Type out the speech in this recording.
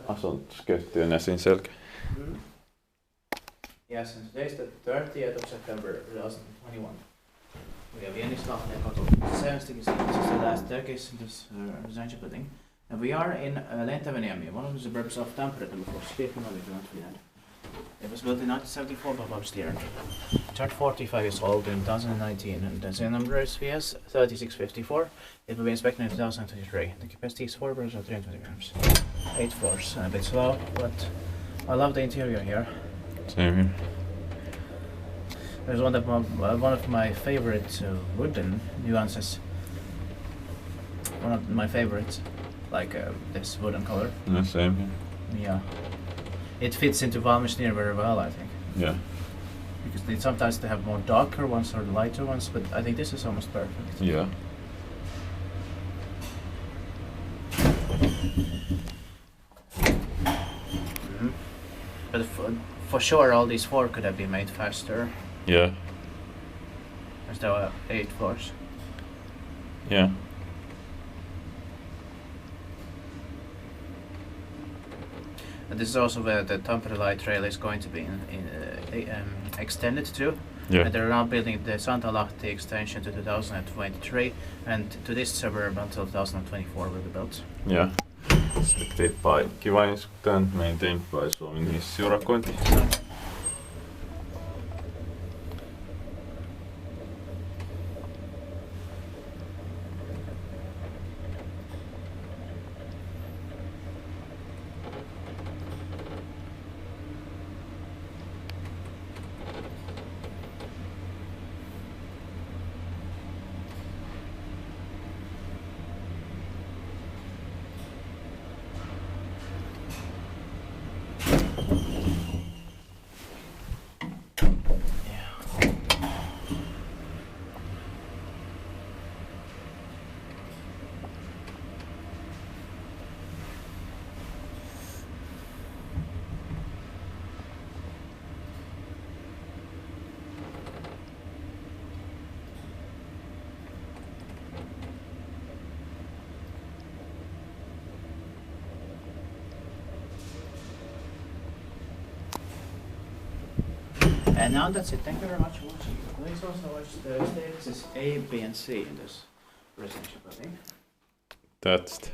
Asuntosketjujen esiin selkeä. Yes, and today is the 30th of September 2021. We have Jänislahdenkatu 76. This is the last staircase in this residential building. And we are in Lentävänniemi, one of the suburbs of Tampere, speaking of Finland. It was built in 1974 by ValmetSchlieren. It turned 45 years old in 2019, and the serial number is VS 3654. It will be inspected in 2023. The capacity is 4 birds or 320 grams. 8 floors, a bit slow, but I love the interior here. Same here. There's one of my favorite wooden nuances. One of my favorites, like this wooden color. Yeah, same here. Yeah. It fits into ValmetSchlieren very well, I think. Yeah. Because sometimes they have more darker ones or lighter ones, but I think this is almost perfect. Yeah. But for sure, all these 4 could have been made faster. Yeah. As there were 8 floors. Yeah. And this is also where the Tampere light rail is going to be extended to. Yeah. And they're now building the Santalahti extension to 2023, and to this suburb until 2024 will be built. Yeah. Inspected by Kiva Institute, maintained by Suomen Hissiurakointi. And now that's it. Thank you very much for watching. Please also watch the statuses A, B, and C in this residential building. That's